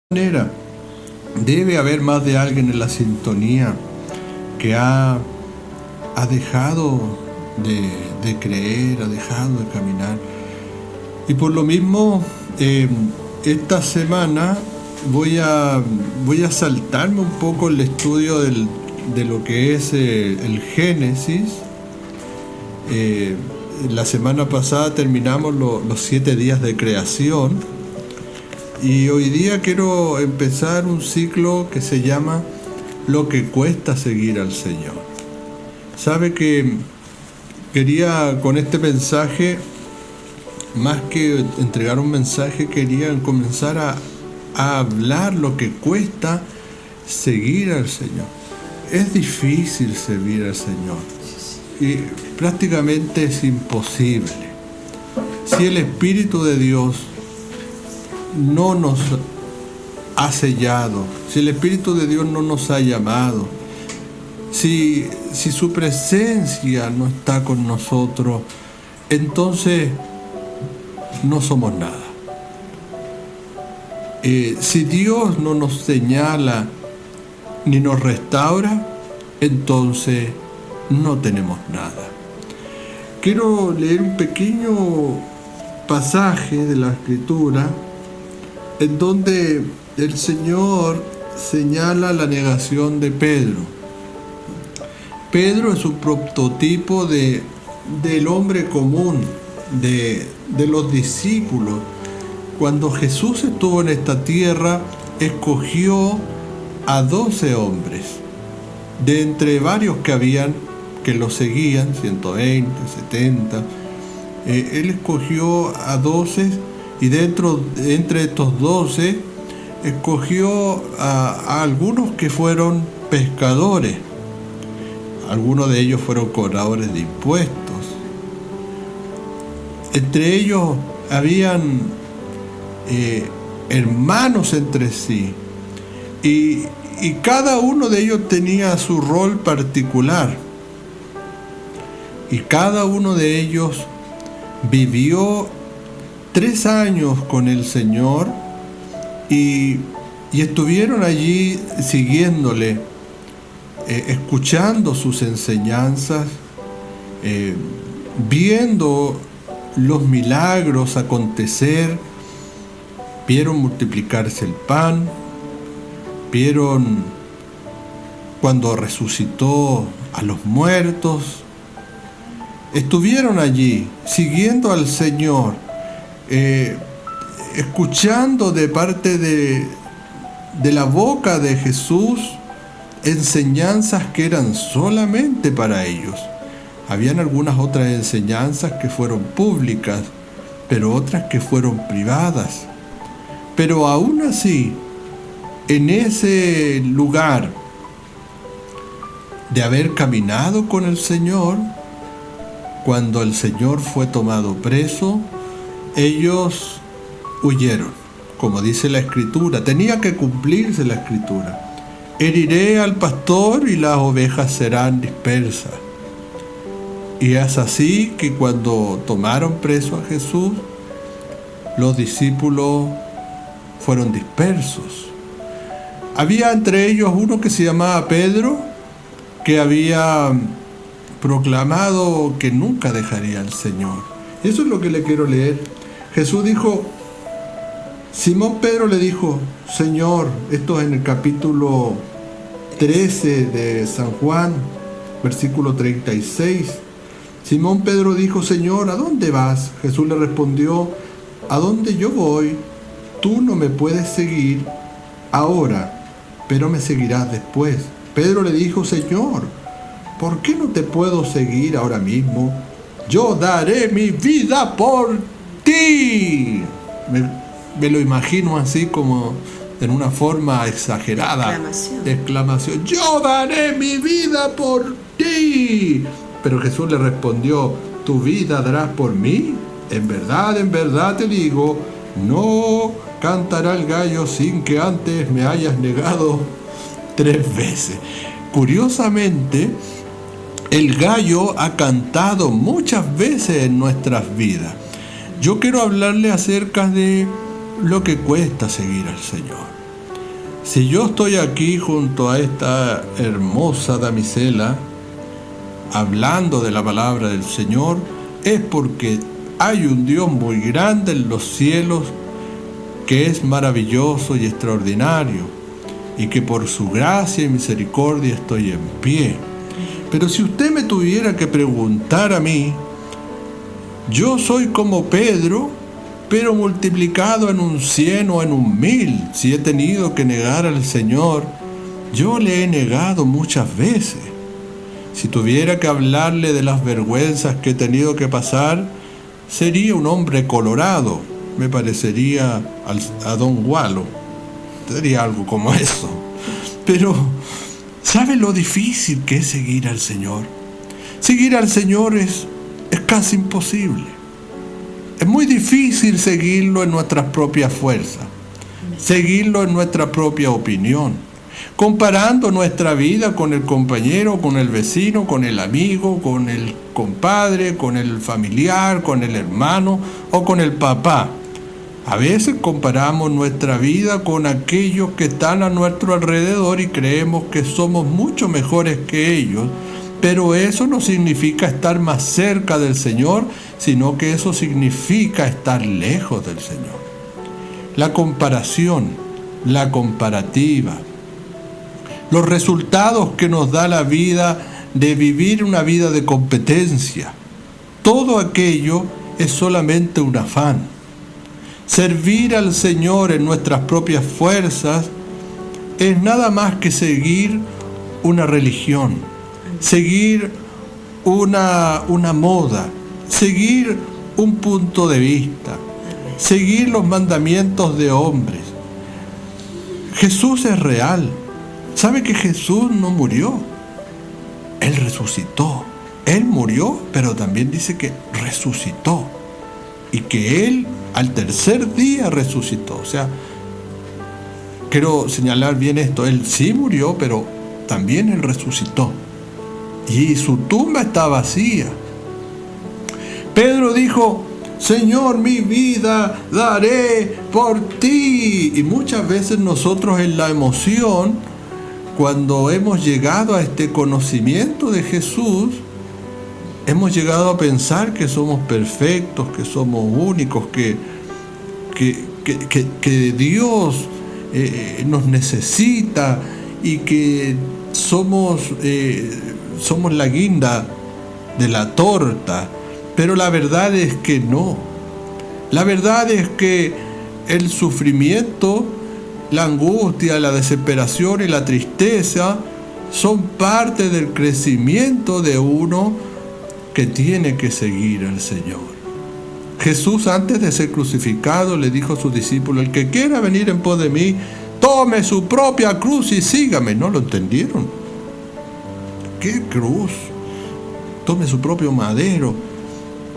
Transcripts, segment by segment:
manera, debe haber más de alguien en la sintonía que ha dejado de creer, ha dejado de caminar. Y por lo mismo, esta semana voy a saltarme un poco el estudio de lo que es el Génesis. La semana pasada terminamos los 7 días de creación. Y hoy día quiero empezar un ciclo que se llama Lo que cuesta seguir al Señor. Sabe que quería con este mensaje, más que entregar un mensaje, quería comenzar a hablar lo que cuesta seguir al Señor. Es difícil servir al Señor y prácticamente es imposible. Si el Espíritu de Dios no nos ha sellado, si el Espíritu de Dios no nos ha llamado, si su presencia no está con nosotros, entonces no somos nada. Si Dios no nos señala ni nos restaura, entonces no tenemos nada. Quiero leer un pequeño pasaje de la Escritura en donde el Señor señala la negación de Pedro. Pedro es un prototipo del hombre común, de los discípulos. Cuando Jesús estuvo en esta tierra, escogió a 12 hombres, de entre varios que lo seguían, 120, 70. Él escogió a 12 y entre estos 12 escogió a algunos que fueron pescadores. Algunos de ellos fueron cobradores de impuestos. Entre ellos habían hermanos entre sí. Y cada uno de ellos tenía su rol particular. Y cada uno de ellos vivió 3 años con el Señor y estuvieron allí siguiéndole, escuchando sus enseñanzas, viendo los milagros acontecer. Vieron multiplicarse el pan, vieron cuando resucitó a los muertos. Estuvieron allí siguiendo al Señor, escuchando de parte de la boca de Jesús enseñanzas que eran solamente para ellos. Habían algunas otras enseñanzas que fueron públicas, pero otras que fueron privadas. Pero aún así, en ese lugar de haber caminado con el Señor, cuando el Señor fue tomado preso, ellos huyeron, como dice la Escritura. Tenía que cumplirse la Escritura. Heriré al pastor y las ovejas serán dispersas. Y es así que cuando tomaron preso a Jesús, los discípulos fueron dispersos. Había entre ellos uno que se llamaba Pedro, que había proclamado que nunca dejaría al Señor. Eso es lo que le quiero leer. Jesús dijo, Simón Pedro le dijo, Señor, esto es en el capítulo 13 de San Juan, versículo 36. Simón Pedro dijo, Señor, ¿a dónde vas? Jesús le respondió, a donde yo voy, tú no me puedes seguir ahora, pero me seguirás después. Pedro le dijo, Señor, ¿por qué no te puedo seguir ahora mismo? Yo daré mi vida por ti. Me lo imagino así como en una forma exagerada. Exclamación. Yo daré mi vida por ti. Pero Jesús le respondió, ¿tu vida darás por mí? En verdad te digo, no cantará el gallo sin que antes me hayas negado 3 veces. Curiosamente, el gallo ha cantado muchas veces en nuestras vidas. Yo quiero hablarle acerca de lo que cuesta seguir al Señor. Si yo estoy aquí junto a esta hermosa damisela, hablando de la palabra del Señor, es porque hay un Dios muy grande en los cielos que es maravilloso y extraordinario, y que por su gracia y misericordia estoy en pie. Pero si usted me tuviera que preguntar a mí, yo soy como Pedro, pero multiplicado en un 100 o en un 1000. Si he tenido que negar al Señor, yo le he negado muchas veces. Si tuviera que hablarle de las vergüenzas que he tenido que pasar, sería un hombre colorado. Me parecería a Don Gualo. Sería algo como eso. Pero, ¿sabe lo difícil que es seguir al Señor? Seguir al Señor es casi imposible. Es muy difícil seguirlo en nuestras propias fuerzas, seguirlo en nuestra propia opinión, comparando nuestra vida con el compañero, con el vecino, con el amigo, con el compadre, con el familiar, con el hermano o con el papá. A veces comparamos nuestra vida con aquellos que están a nuestro alrededor y creemos que somos mucho mejores que ellos, pero eso no significa estar más cerca del Señor, sino que eso significa estar lejos del Señor. La comparación, la comparativa, los resultados que nos da la vida de vivir una vida de competencia, todo aquello es solamente un afán. Servir al Señor en nuestras propias fuerzas es nada más que seguir una religión, seguir una moda, seguir un punto de vista, seguir los mandamientos de hombres. Jesús es real. ¿Sabe que Jesús no murió? Él resucitó. Él murió, pero también dice que resucitó. Y que Él al tercer día resucitó. O sea, quiero señalar bien esto. Él sí murió, pero también Él resucitó. Y su tumba está vacía. Pedro dijo: Señor, mi vida daré por ti. Y muchas veces nosotros en la emoción, cuando hemos llegado a este conocimiento de Jesús, hemos llegado a pensar que somos perfectos, que somos únicos, que Dios nos necesita y que somos la guinda de la torta. Pero la verdad es que no. La verdad es que el sufrimiento, la angustia, la desesperación y la tristeza son parte del crecimiento de uno que tiene que seguir al Señor. Jesús, antes de ser crucificado, le dijo a sus discípulos: el que quiera venir en pos de mí, tome su propia cruz y sígame. ¿No lo entendieron? ¿Qué cruz? Tome su propio madero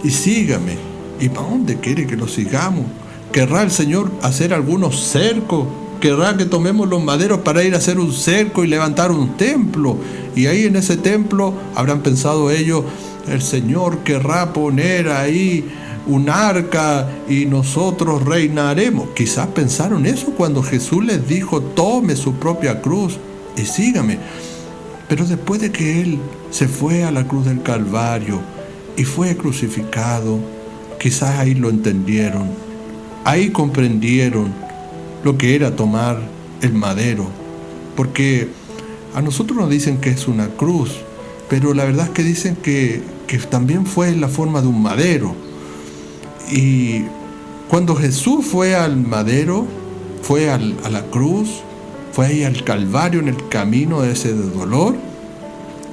y sígame. ¿Y para dónde quiere que lo sigamos? ¿Querrá el Señor hacer algunos cercos? ¿Querrá que tomemos los maderos para ir a hacer un cerco y levantar un templo? Y ahí en ese templo, habrán pensado ellos, el Señor querrá poner ahí un arca y nosotros reinaremos. Quizás pensaron eso cuando Jesús les dijo: tome su propia cruz y sígame. Pero después de que Él se fue a la cruz del Calvario y fue crucificado, quizás ahí lo entendieron, ahí comprendieron lo que era tomar el madero. Porque a nosotros nos dicen que es una cruz, pero la verdad es que dicen que también fue en la forma de un madero. Y cuando Jesús fue al madero, fue a la cruz, fue ahí al Calvario, en el camino ese de dolor,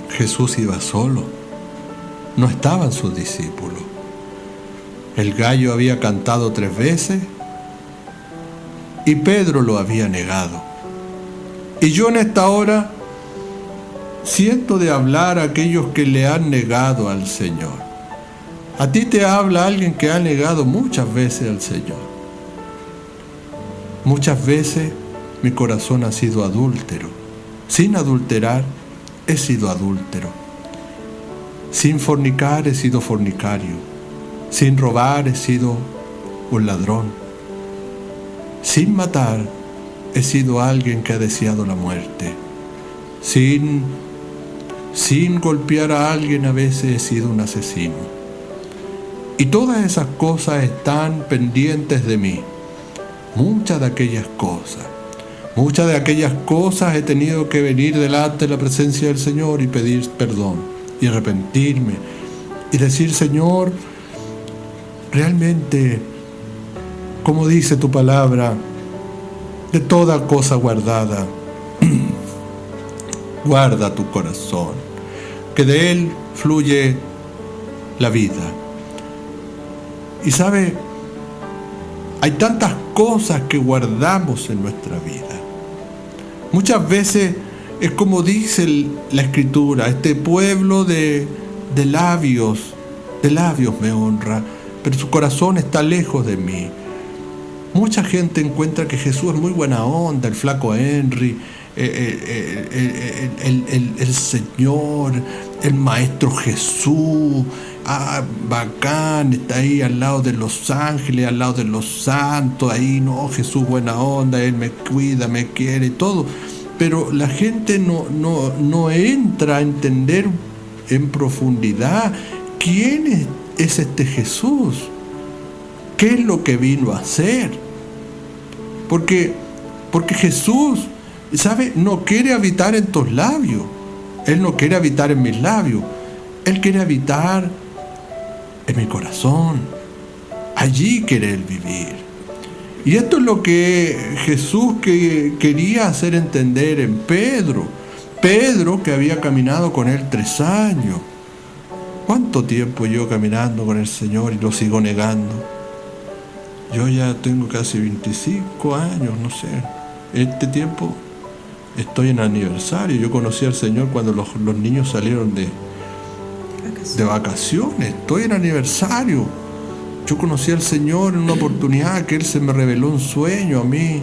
Jesús iba solo, no estaban sus discípulos. El gallo había cantado 3 veces y Pedro lo había negado. Y yo en esta hora siento de hablar a aquellos que le han negado al Señor. A ti te habla alguien que ha negado muchas veces al Señor. Muchas veces mi corazón ha sido adúltero. Sin adulterar, he sido adúltero. Sin fornicar, he sido fornicario. Sin robar, he sido un ladrón. Sin matar, he sido alguien que ha deseado la muerte. Sin golpear a alguien, a veces he sido un asesino. Y todas esas cosas están pendientes de mí. Muchas de aquellas cosas he tenido que venir delante de la presencia del Señor y pedir perdón y arrepentirme y decir: Señor, realmente, como dice tu palabra, de toda cosa guardada, guarda tu corazón, que de él fluye la vida. Y sabe, hay tantas cosas que guardamos en nuestra vida. Muchas veces es como dice la Escritura: este pueblo de labios me honra, pero su corazón está lejos de mí. Mucha gente encuentra que Jesús es muy buena onda, el flaco Henry, el Señor, el Maestro Jesús, bacán, está ahí al lado de los ángeles, al lado de los santos, ahí, no, Jesús buena onda, Él me cuida, me quiere, todo. Pero la gente no entra a entender en profundidad quién es este Jesús, qué es lo que vino a hacer. Porque Jesús, ¿sabe?, no quiere habitar en tus labios. Él no quiere habitar en mis labios. Él quiere habitar en mi corazón. Allí quiere Él vivir. Y esto es lo que Jesús quería hacer entender en Pedro. Pedro, que había caminado con Él 3 años. ¿Cuánto tiempo yo caminando con el Señor y lo sigo negando? Yo ya tengo casi 25 años, no sé. Este tiempo estoy en aniversario. Yo conocí al Señor cuando los niños salieron de vacaciones. Estoy en aniversario. Yo conocí al Señor en una oportunidad que Él se me reveló un sueño a mí.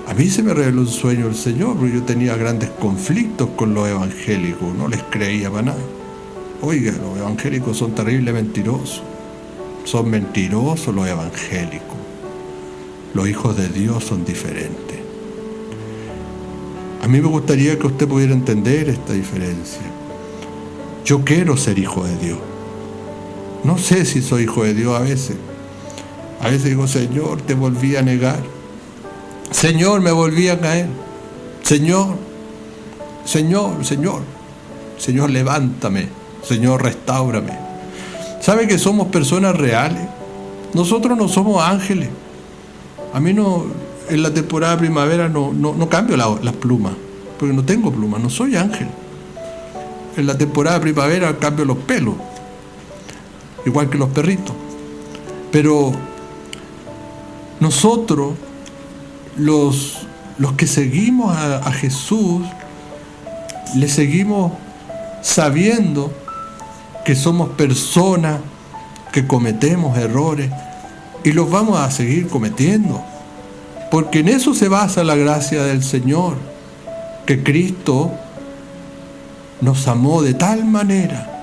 A mí se me reveló un sueño el Señor, porque yo tenía grandes conflictos con los evangélicos. No les creía para nada. Oiga, los evangélicos son terribles mentirosos. Son mentirosos los evangélicos. Los hijos de Dios son diferentes. A mí me gustaría que usted pudiera entender esta diferencia. Yo quiero ser hijo de Dios. No sé si soy hijo de Dios a veces. A veces digo: Señor, te volví a negar. Señor, me volví a caer. Señor, levántame. Señor, restáurame. ¿Sabe que somos personas reales? Nosotros no somos ángeles. A mí no, en la temporada de primavera no cambio las plumas, porque no tengo plumas, no soy ángel. En la temporada de primavera cambio los pelos, igual que los perritos. Pero nosotros, los que seguimos a Jesús, le seguimos sabiendo que somos personas que cometemos errores y los vamos a seguir cometiendo, porque en eso se basa la gracia del Señor, que Cristo nos amó de tal manera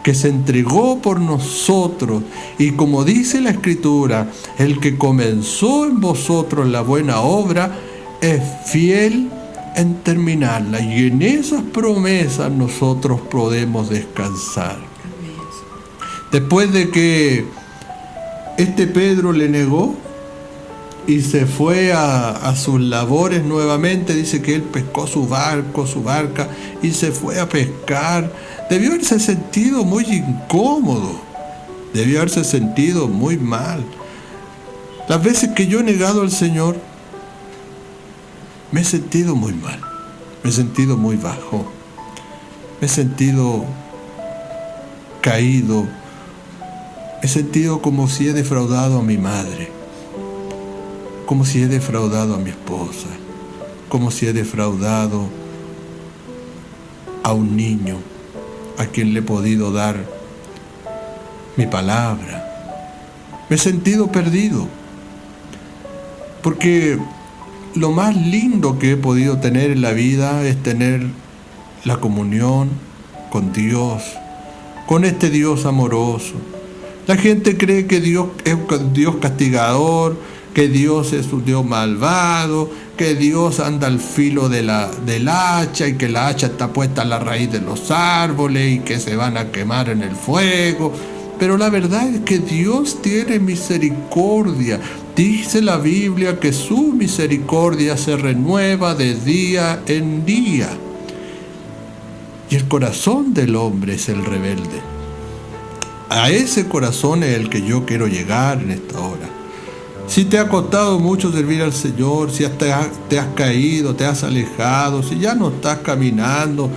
que se entregó por nosotros, y como dice la Escritura, el que comenzó en vosotros la buena obra es fiel en terminarla, y en esas promesas nosotros podemos descansar. Después de que este Pedro le negó y se fue a sus labores nuevamente, dice que él pescó su barca y se fue a pescar. Debió haberse sentido muy incómodo, debió haberse sentido muy mal. Las veces que yo he negado al Señor, me he sentido muy mal, me he sentido muy bajo, me he sentido caído, he sentido como si he defraudado a mi madre, como si he defraudado a mi esposa, como si he defraudado a un niño a quien le he podido dar mi palabra. Me he sentido perdido, porque lo más lindo que he podido tener en la vida es tener la comunión con Dios, con este Dios amoroso. La gente cree que Dios es un Dios castigador, que Dios es un Dios malvado, que Dios anda al filo del hacha y que la hacha está puesta a la raíz de los árboles y que se van a quemar en el fuego. Pero la verdad es que Dios tiene misericordia. Dice la Biblia que su misericordia se renueva de día en día. Y el corazón del hombre es el rebelde. A ese corazón es el que yo quiero llegar en esta hora. Si te ha costado mucho servir al Señor, si te has caído, te has alejado, si ya no estás caminando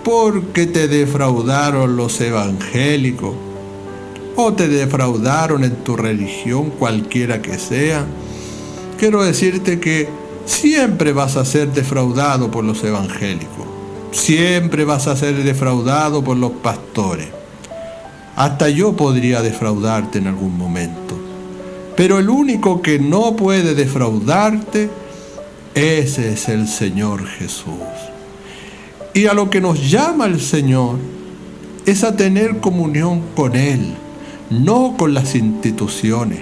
porque te defraudaron los evangélicos o te defraudaron en tu religión, cualquiera que sea, quiero decirte que siempre vas a ser defraudado por los evangélicos, siempre vas a ser defraudado por los pastores. Hasta yo podría defraudarte en algún momento. Pero el único que no puede defraudarte, ese es el Señor Jesús. Y a lo que nos llama el Señor es a tener comunión con Él, no con las instituciones,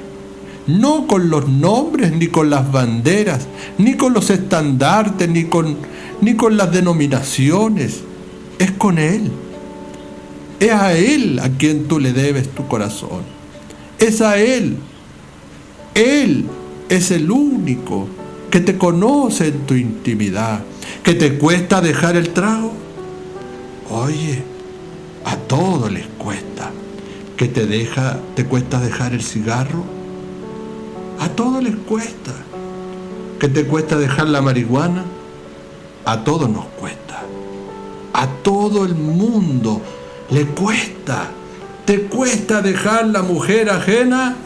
no con los nombres, ni con las banderas, ni con los estandartes, ni con las denominaciones. Es con Él. Es a Él a quien tú le debes tu corazón. Es a Él. Él es el único que te conoce en tu intimidad. ¿Que te cuesta dejar el trago? Oye, a todos les cuesta. ¿Que te cuesta dejar el cigarro? A todos les cuesta. ¿Que te cuesta dejar la marihuana? A todos nos cuesta. A todo el mundo le cuesta. ¿Te cuesta dejar la mujer ajena?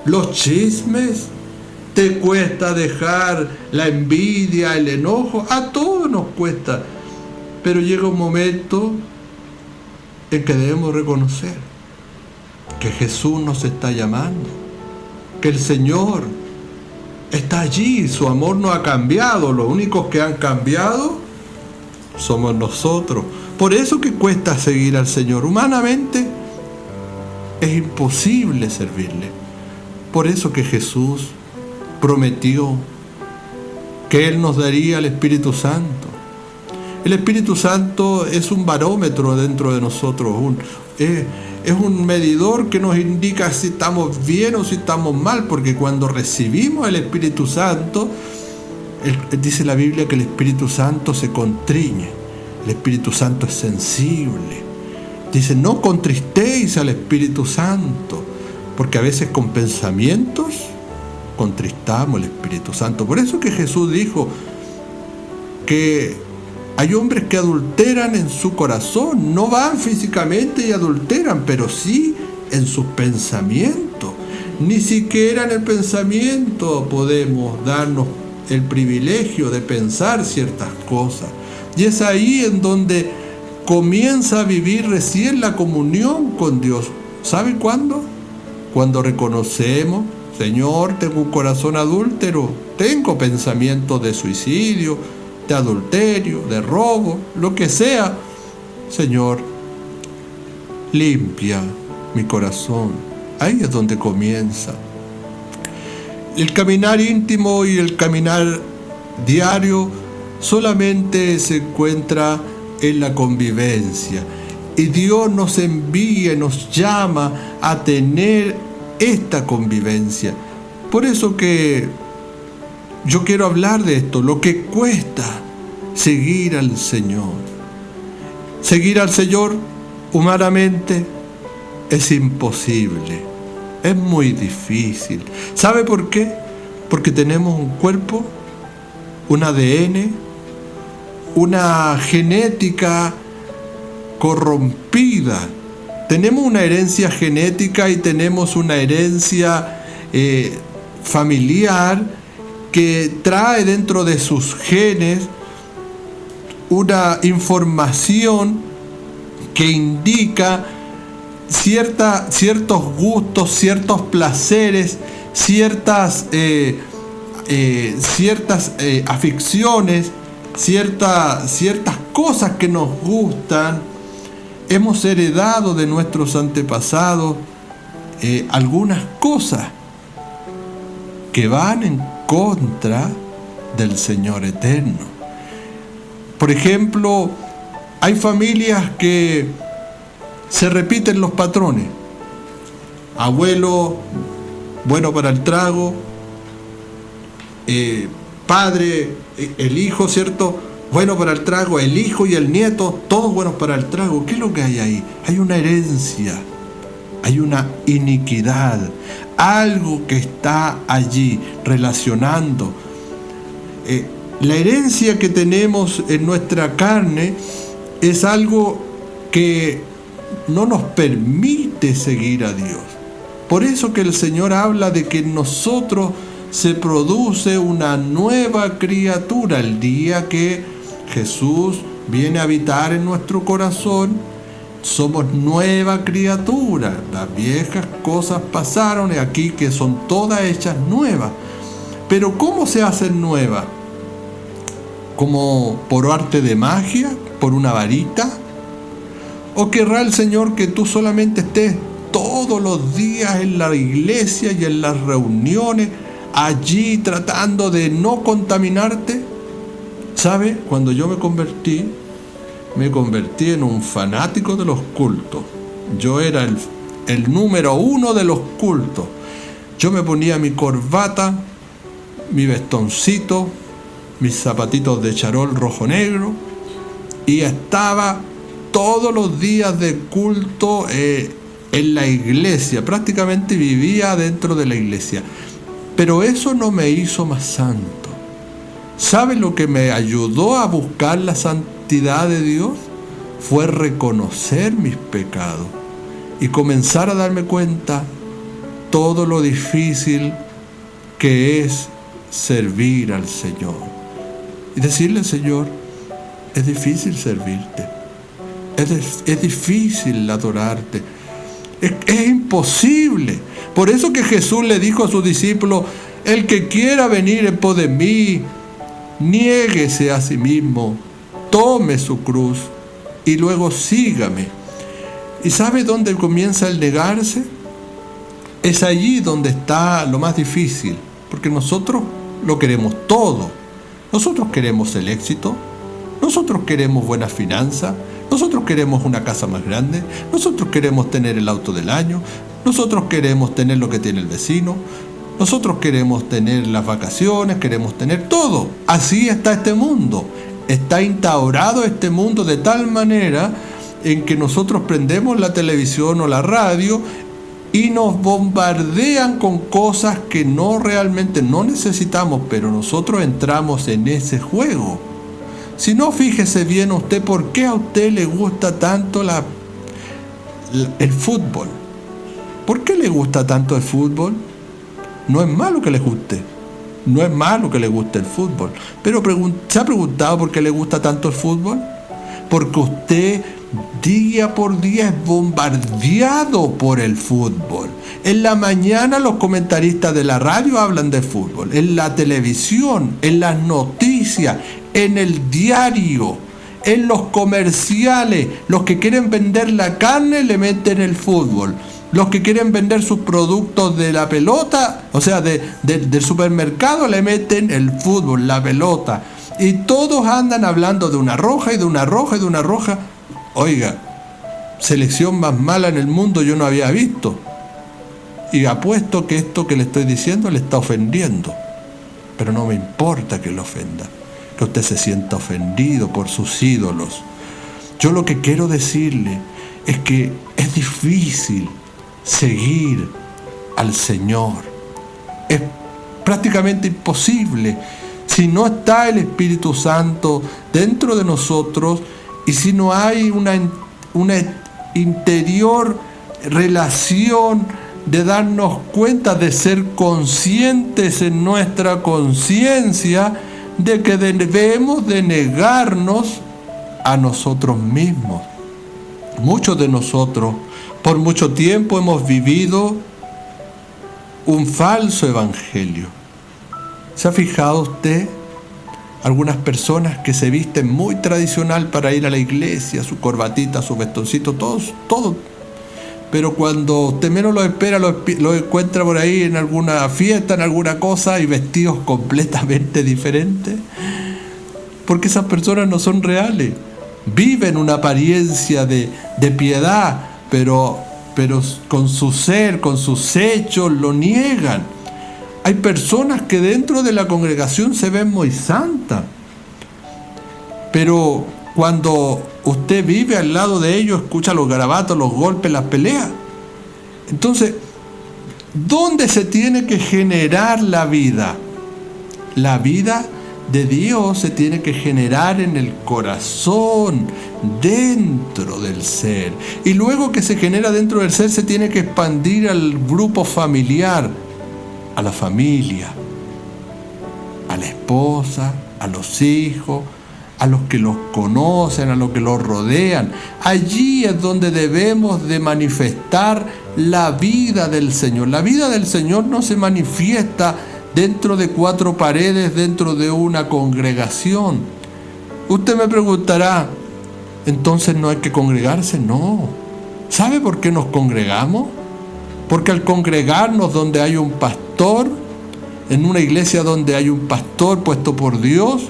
¿Los chismes? ¿Te cuesta dejar la envidia, el enojo? A todos nos cuesta. Pero llega un momento en que debemos reconocer que Jesús nos está llamando, que el Señor está allí, su amor no ha cambiado, los únicos que han cambiado somos nosotros. Por eso que cuesta seguir al Señor. Humanamente es imposible servirle. Por eso que Jesús prometió que Él nos daría el Espíritu Santo. El Espíritu Santo es un barómetro dentro de nosotros, es un medidor que nos indica si estamos bien o si estamos mal, porque cuando recibimos el Espíritu Santo, dice la Biblia que el Espíritu Santo se contriñe, el Espíritu Santo es sensible. Dice, no contristéis al Espíritu Santo, porque a veces con pensamientos contristamos al Espíritu Santo. Por eso que Jesús dijo que hay hombres que adulteran en su corazón, no van físicamente y adulteran, pero sí en sus pensamientos. Ni siquiera en el pensamiento podemos darnos el privilegio de pensar ciertas cosas. Y es ahí en donde comienza a vivir recién la comunión con Dios. ¿Sabe cuándo? Cuando reconocemos, Señor, tengo un corazón adúltero, tengo pensamientos de suicidio, de adulterio, de robo, lo que sea. Señor, limpia mi corazón. Ahí es donde comienza. El caminar íntimo y el caminar diario solamente se encuentra en la convivencia. Y Dios nos envía, nos llama a tener esta convivencia. Por eso que yo quiero hablar de esto, lo que cuesta seguir al Señor. Seguir al Señor humanamente es imposible, es muy difícil. ¿Sabe por qué? Porque tenemos un cuerpo, un ADN, una genética corrompida. Tenemos una herencia genética y tenemos una herencia familiar que trae dentro de sus genes una información que indica ciertos gustos, ciertos placeres, ciertas aficiones, ciertas cosas que nos gustan. Hemos heredado de nuestros antepasados algunas cosas. que van en contra del Señor eterno. Por ejemplo, hay familias que se repiten los patrones. Abuelo, bueno para el trago, padre, el hijo, ¿cierto? Bueno para el trago, el hijo y el nieto, todos buenos para el trago. ¿Qué es lo que hay ahí? Hay una herencia, hay una iniquidad, algo que está allí relacionando. La herencia que tenemos en nuestra carne es algo que no nos permite seguir a Dios. Por eso que el Señor habla de que en nosotros se produce una nueva criatura el día que Jesús viene a habitar en nuestro corazón. Somos nueva criatura. Las viejas cosas pasaron y aquí que son todas hechas nuevas. Pero ¿cómo se hacen nuevas? ¿Como por arte de magia? ¿Por una varita? ¿O querrá el Señor que tú solamente estés todos los días en la iglesia y en las reuniones, allí tratando de no contaminarte? ¿Sabe? Cuando yo me convertí en un fanático de los cultos. Yo era el número 1 de los cultos. Yo me ponía mi corbata, mi vestoncito, mis zapatitos de charol rojo-negro y estaba todos los días de culto en la iglesia. Prácticamente vivía dentro de la iglesia. Pero eso no me hizo más santo. ¿Sabe lo que me ayudó a buscar la santidad de Dios? Fue reconocer mis pecados y comenzar a darme cuenta todo lo difícil que es servir al Señor. Y decirle al Señor, es difícil servirte, es difícil adorarte, es imposible. Por eso que Jesús le dijo a sus discípulos, el que quiera venir en pos de mí, niéguese a sí mismo, tome su cruz y luego sígame. ¿Y sabe dónde comienza el negarse? Es allí donde está lo más difícil, porque nosotros lo queremos todo. Nosotros queremos el éxito, nosotros queremos buenas finanzas, nosotros queremos una casa más grande, nosotros queremos tener el auto del año, nosotros queremos tener lo que tiene el vecino, nosotros queremos tener las vacaciones, queremos tener todo. Así está este mundo. Está instaurado este mundo de tal manera en que nosotros prendemos la televisión o la radio y nos bombardean con cosas que realmente no necesitamos, pero nosotros entramos en ese juego. Si no, fíjese bien usted por qué a usted le gusta tanto el fútbol. ¿Por qué le gusta tanto el fútbol? No es malo que le guste. No es malo que le guste el fútbol. Pero ¿se ha preguntado por qué le gusta tanto el fútbol? Porque usted día por día es bombardeado por el fútbol. En la mañana los comentaristas de la radio hablan de fútbol. En la televisión, en las noticias, en el diario, en los comerciales. Los que quieren vender la carne le meten el fútbol. Los que quieren vender sus productos de la pelota, o sea, del supermercado, le meten el fútbol, la pelota. Y todos andan hablando de una roja y de una roja y de una roja. Oiga, selección más mala en el mundo yo no había visto. Y apuesto que esto que le estoy diciendo le está ofendiendo. Pero no me importa que lo ofenda, que usted se sienta ofendido por sus ídolos. Yo lo que quiero decirle es que es difícil seguir al Señor. Es prácticamente imposible si no está el Espíritu Santo dentro de nosotros y si no hay una interior relación de darnos cuenta, de ser conscientes en nuestra conciencia de que debemos de negarnos a nosotros mismos. Muchos de nosotros por mucho tiempo hemos vivido un falso evangelio. ¿Se ha fijado usted? Algunas personas que se visten muy tradicional para ir a la iglesia, su corbatita, su vestoncito, todo pero cuando usted menos lo espera, lo encuentra por ahí en alguna fiesta, en alguna cosa, y vestidos completamente diferentes. Porque esas personas no son reales. Viven una apariencia de piedad, pero con su ser, con sus hechos, lo niegan. Hay personas que dentro de la congregación se ven muy santas, pero cuando usted vive al lado de ellos, escucha los garabatos, los golpes, las peleas. Entonces, ¿dónde se tiene que generar la vida? La vida de Dios se tiene que generar en el corazón, dentro del ser. Y luego que se genera dentro del ser, se tiene que expandir al grupo familiar, a la familia, a la esposa, a los hijos, a los que los conocen, a los que los rodean. Allí es donde debemos de manifestar la vida del Señor. La vida del Señor no se manifiesta dentro de cuatro paredes, dentro de una congregación. Usted me preguntará, ¿entonces no hay que congregarse? No. ¿Sabe por qué nos congregamos? Porque al congregarnos donde hay un pastor, en una iglesia donde hay un pastor puesto por Dios,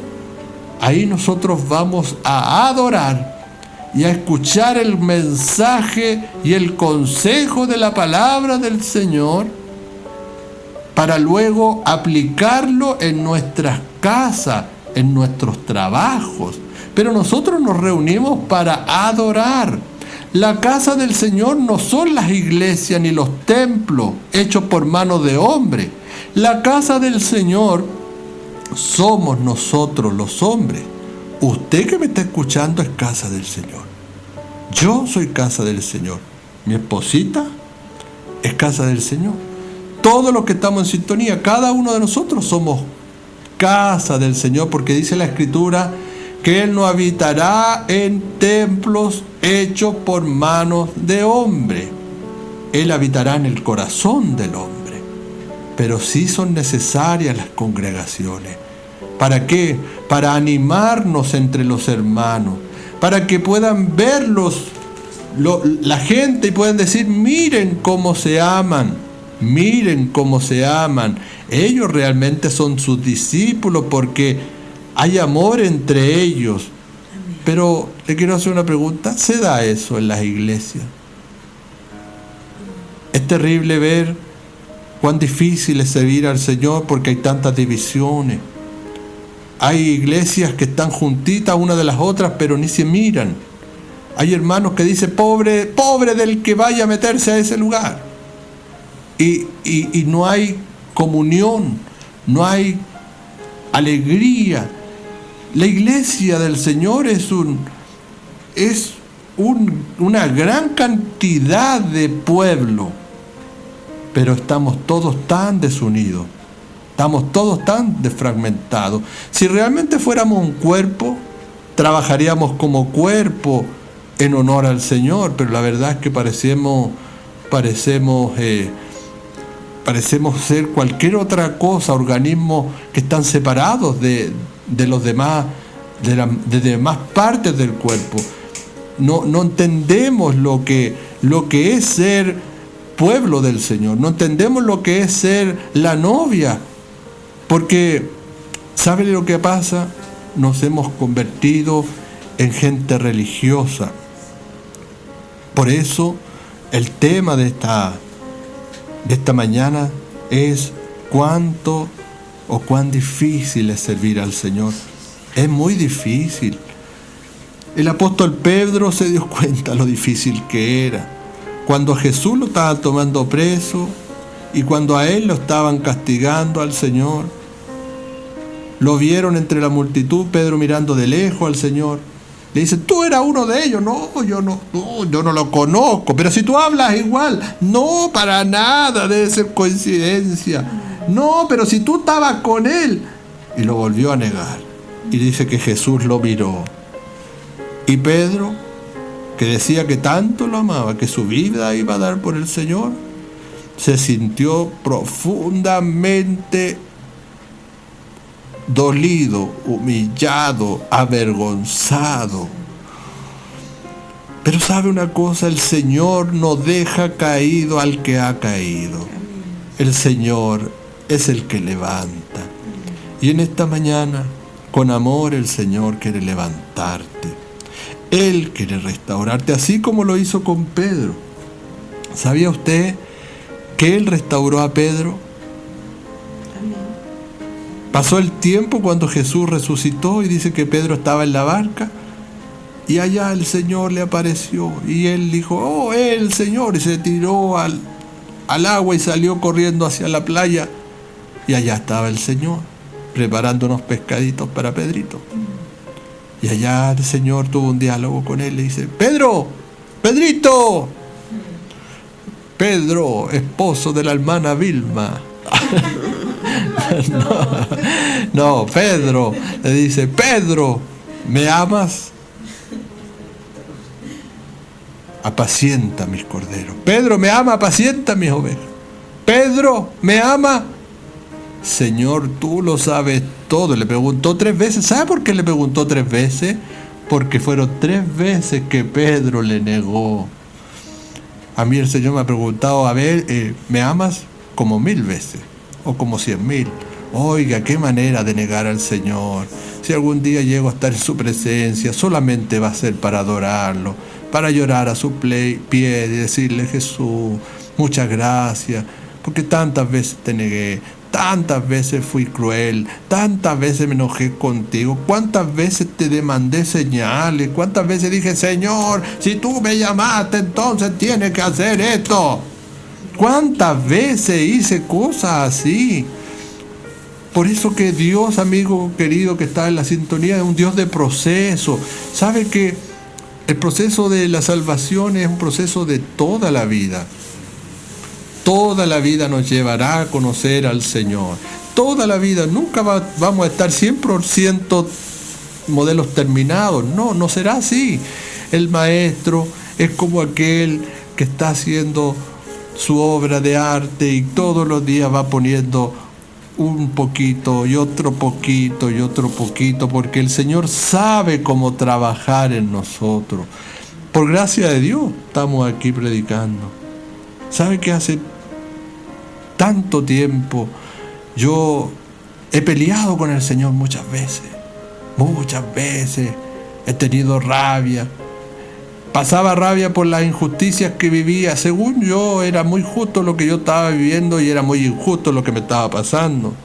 ahí nosotros vamos a adorar y a escuchar el mensaje y el consejo de la palabra del Señor, para luego aplicarlo en nuestras casas, en nuestros trabajos. Pero nosotros nos reunimos para adorar. La casa del Señor no son las iglesias ni los templos hechos por manos de hombre. La casa del Señor somos nosotros los hombres. Usted que me está escuchando es casa del Señor. Yo soy casa del Señor. Mi esposita es casa del Señor. Todos los que estamos en sintonía, cada uno de nosotros somos casa del Señor, porque dice la Escritura que Él no habitará en templos hechos por manos de hombre. Él habitará en el corazón del hombre. Pero sí son necesarias las congregaciones. ¿Para qué? Para animarnos entre los hermanos, para que puedan verlos la gente y puedan decir, miren cómo se aman. Miren cómo se aman. Ellos realmente son sus discípulos porque hay amor entre ellos. Pero le quiero hacer una pregunta. ¿Se da eso en las iglesias? Es terrible ver cuán difícil es servir al Señor porque hay tantas divisiones. Hay iglesias que están juntitas una de las otras, pero ni se miran. Hay hermanos que dicen, pobre del que vaya a meterse a ese lugar. Y no hay comunión, no hay alegría. La iglesia del Señor es una gran cantidad de pueblo, pero estamos todos tan desunidos, estamos todos tan desfragmentados. Si realmente fuéramos un cuerpo, trabajaríamos como cuerpo en honor al Señor, pero la verdad es que parecemos ser cualquier otra cosa, organismos que están separados de los demás, de demás partes del cuerpo. No entendemos lo que es ser pueblo del Señor, no entendemos lo que es ser la novia, porque ¿sabe lo que pasa? Nos hemos convertido en gente religiosa. Por eso el tema de esta mañana es cuán difícil es servir al Señor. Es muy difícil. El apóstol Pedro se dio cuenta lo difícil que era. Cuando Jesús lo estaba tomando preso y cuando a él lo estaban castigando al Señor, lo vieron entre la multitud, Pedro mirando de lejos al Señor. Le dice, tú eras uno de ellos. No, yo no lo conozco. Pero si tú hablas igual. No, para nada, debe ser coincidencia. No, pero si tú estabas con él. Y lo volvió a negar. Y dice que Jesús lo miró. Y Pedro, que decía que tanto lo amaba, que su vida iba a dar por el Señor, se sintió profundamente dolido, humillado, avergonzado. Pero ¿sabe una cosa? El Señor no deja caído al que ha caído. El Señor es el que levanta. Y en esta mañana, con amor, el Señor quiere levantarte. Él quiere restaurarte, así como lo hizo con Pedro. ¿Sabía usted que Él restauró a Pedro? Pasó el tiempo cuando Jesús resucitó y dice que Pedro estaba en la barca. Y allá el Señor le apareció y él dijo, oh, el Señor, y se tiró al agua y salió corriendo hacia la playa. Y allá estaba el Señor, preparando unos pescaditos para Pedrito. Y allá el Señor tuvo un diálogo con él y dice, Pedro, Pedrito, Pedro, esposo de la hermana Vilma. No, Pedro, le dice, Pedro, ¿me amas? Apacienta mis corderos. Pedro, ¿me ama? Apacienta mis ovejas. Pedro, ¿me ama? Señor, tú lo sabes todo. Le preguntó 3 veces. ¿Sabe por qué le preguntó 3 veces? Porque fueron 3 veces que Pedro le negó. A mí el Señor me ha preguntado, a ver, ¿me amas? Como 1000 veces. O como 100.000. Oiga, qué manera de negar al Señor. Si algún día llego a estar en su presencia, solamente va a ser para adorarlo, para llorar a su pie y decirle, Jesús, muchas gracias, porque tantas veces te negué, tantas veces fui cruel, tantas veces me enojé contigo, cuántas veces te demandé señales, cuántas veces dije, Señor, si tú me llamaste, entonces tienes que hacer esto. Cuántas veces hice cosas así. Por eso que Dios, amigo querido que está en la sintonía, es un Dios de proceso. ¿Sabe que el proceso de la salvación es un proceso de toda la vida? Toda la vida nos llevará a conocer al Señor. Toda la vida. Nunca vamos a estar 100% modelos terminados. No, no será así. El maestro es como aquel que está haciendo su obra de arte y todos los días va poniendo un poquito y otro poquito y otro poquito, porque el Señor sabe cómo trabajar en nosotros. Por gracia de Dios estamos aquí predicando. ¿Sabe que hace tanto tiempo yo he peleado con el Señor muchas veces? Muchas veces he tenido rabia. Pasaba rabia por las injusticias que vivía. Según yo, era muy justo lo que yo estaba viviendo y era muy injusto lo que me estaba pasando.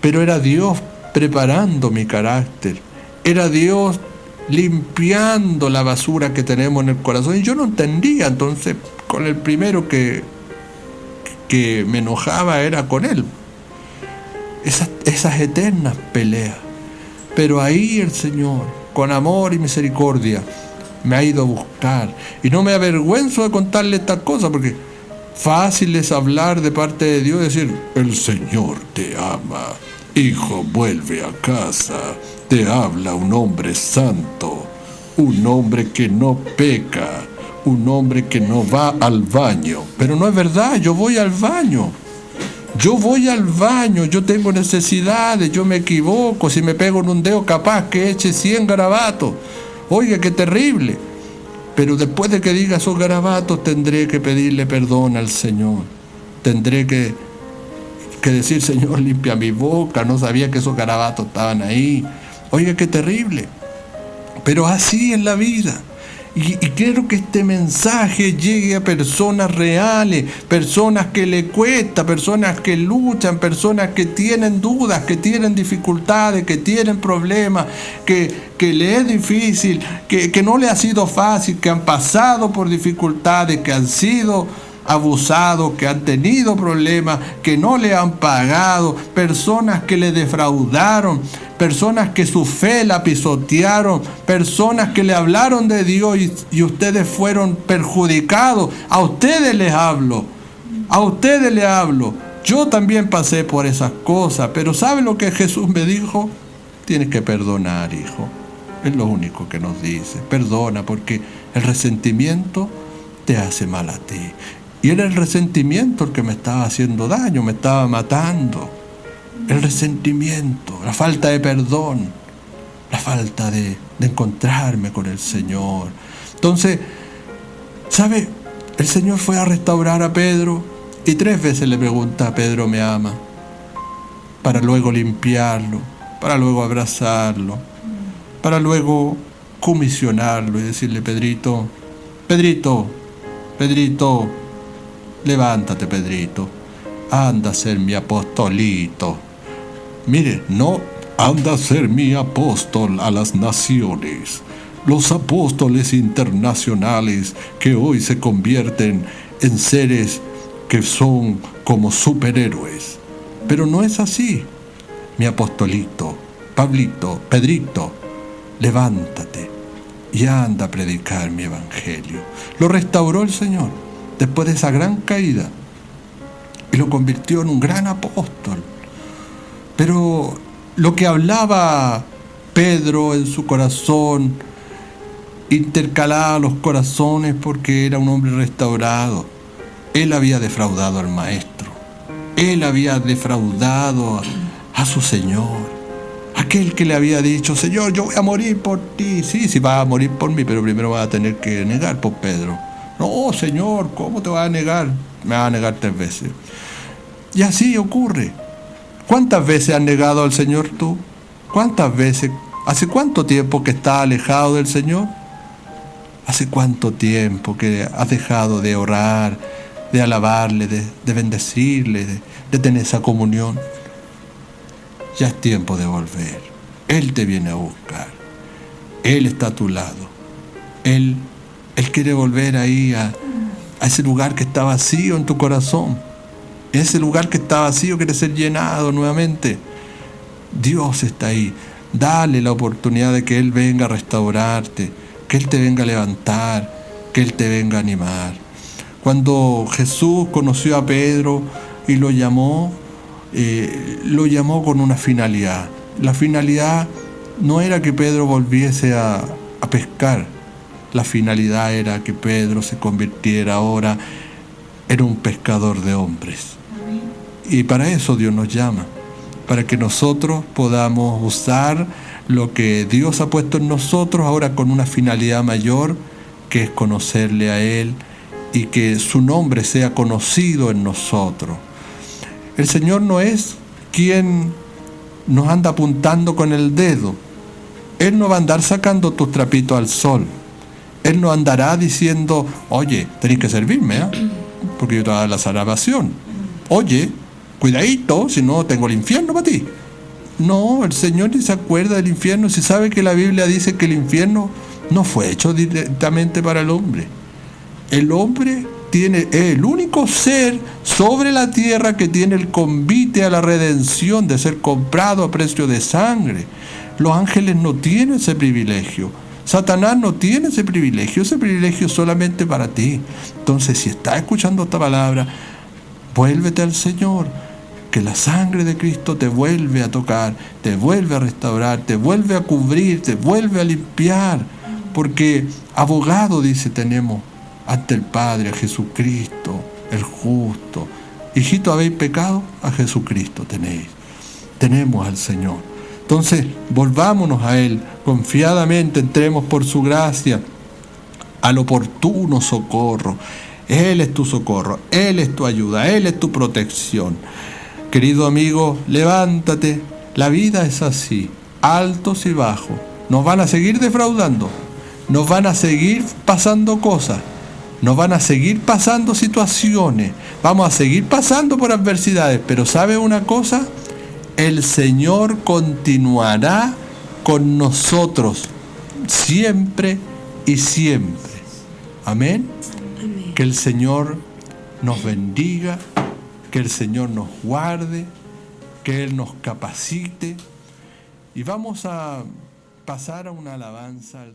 Pero era Dios preparando mi carácter. Era Dios limpiando la basura que tenemos en el corazón. Y yo no entendía. Entonces, con el primero que me enojaba era con él. Esas eternas peleas. Pero ahí el Señor, con amor y misericordia, me ha ido a buscar. Y no me avergüenzo de contarle estas cosas, porque fácil es hablar de parte de Dios y decir, el Señor te ama, hijo, vuelve a casa. Te habla un hombre santo, un hombre que no peca, un hombre que no va al baño. Pero no es verdad, yo voy al baño. Yo voy al baño, yo tengo necesidades, yo me equivoco. Si me pego en un dedo, capaz que eche 100 garabatos. Oiga, qué terrible. Pero después de que diga esos garabatos, tendré que pedirle perdón al Señor. Tendré que decir, Señor, limpia mi boca. No sabía que esos garabatos estaban ahí. Oiga, qué terrible. Pero así es la vida. Y quiero que este mensaje llegue a personas reales, personas que le cuesta, personas que luchan, personas que tienen dudas, que tienen dificultades, que tienen problemas, que le es difícil, que no le ha sido fácil, que han pasado por dificultades, que han sido abusados, que han tenido problemas, que no le han pagado, personas que le defraudaron, personas que su fe la pisotearon, personas que le hablaron de Dios y ustedes fueron perjudicados. A ustedes les hablo, a ustedes les hablo. Yo también pasé por esas cosas, pero ¿sabe lo que Jesús me dijo? Tienes que perdonar, hijo. Es lo único que nos dice. Perdona, porque el resentimiento te hace mal a ti. Y era el resentimiento el que me estaba haciendo daño, me estaba matando. El resentimiento, la falta de perdón, la falta de encontrarme con el Señor. Entonces, ¿sabe? El Señor fue a restaurar a Pedro y 3 veces le pregunta: Pedro me ama, para luego limpiarlo, para luego abrazarlo, para luego comisionarlo y decirle: Pedrito, Pedrito, Pedrito, levántate, Pedrito, anda a ser mi apostolito. Mire, no anda a ser mi apóstol a las naciones. Los apóstoles internacionales que hoy se convierten en seres que son como superhéroes. Pero no es así. Mi apostolito, Pablito, Pedrito, levántate y anda a predicar mi evangelio. Lo restauró el Señor después de esa gran caída y lo convirtió en un gran apóstol. Pero lo que hablaba Pedro en su corazón intercalaba los corazones porque era un hombre restaurado. Él había defraudado al Maestro. Él había defraudado a su Señor. Aquel que le había dicho: Señor, yo voy a morir por ti. Sí, vas a morir por mí, pero primero vas a tener que negar por Pedro. No, Señor, ¿cómo te vas a negar? Me vas a negar 3 veces. Y así ocurre. ¿Cuántas veces has negado al Señor tú? ¿Cuántas veces? ¿Hace cuánto tiempo que estás alejado del Señor? ¿Hace cuánto tiempo que has dejado de orar, de alabarle, de bendecirle, de tener esa comunión? Ya es tiempo de volver. Él te viene a buscar. Él está a tu lado. Él quiere volver ahí a ese lugar que está vacío en tu corazón. Ese lugar que está vacío quiere ser llenado nuevamente. Dios está ahí. Dale la oportunidad de que Él venga a restaurarte, que Él te venga a levantar, que Él te venga a animar. Cuando Jesús conoció a Pedro y lo llamó con una finalidad. La finalidad no era que Pedro volviese a pescar. La finalidad era que Pedro se convirtiera ahora en un pescador de hombres. Y para eso Dios nos llama, para que nosotros podamos usar lo que Dios ha puesto en nosotros ahora con una finalidad mayor, que es conocerle a Él y que su nombre sea conocido en nosotros. El Señor no es quien nos anda apuntando con el dedo. Él no va a andar sacando tus trapitos al sol. Él no andará diciendo: oye, tenés que servirme, porque yo te voy a dar la salvación. Oye, cuidadito, si no tengo el infierno para ti. No, el Señor ni se acuerda del infierno, si sabe que la Biblia dice que el infierno no fue hecho directamente para el hombre. El hombre es el único ser sobre la tierra que tiene el convite a la redención de ser comprado a precio de sangre. Los ángeles no tienen ese privilegio. Satanás no tiene ese privilegio es solamente para ti. Entonces, si estás escuchando esta palabra, vuélvete al Señor, que la sangre de Cristo te vuelve a tocar, te vuelve a restaurar, te vuelve a cubrir, te vuelve a limpiar, porque abogado, dice, tenemos ante el Padre, a Jesucristo, el justo. Hijito, ¿habéis pecado? A Jesucristo tenemos al Señor. Entonces, volvámonos a Él, confiadamente entremos por su gracia al oportuno socorro. Él es tu socorro, Él es tu ayuda, Él es tu protección. Querido amigo, levántate. La vida es así, altos y bajos. Nos van a seguir defraudando, nos van a seguir pasando cosas, nos van a seguir pasando situaciones, vamos a seguir pasando por adversidades, pero ¿sabe una cosa? El Señor continuará con nosotros siempre y siempre. Amén. Amén. Que el Señor nos bendiga, que el Señor nos guarde, que Él nos capacite. Y vamos a pasar a una alabanza.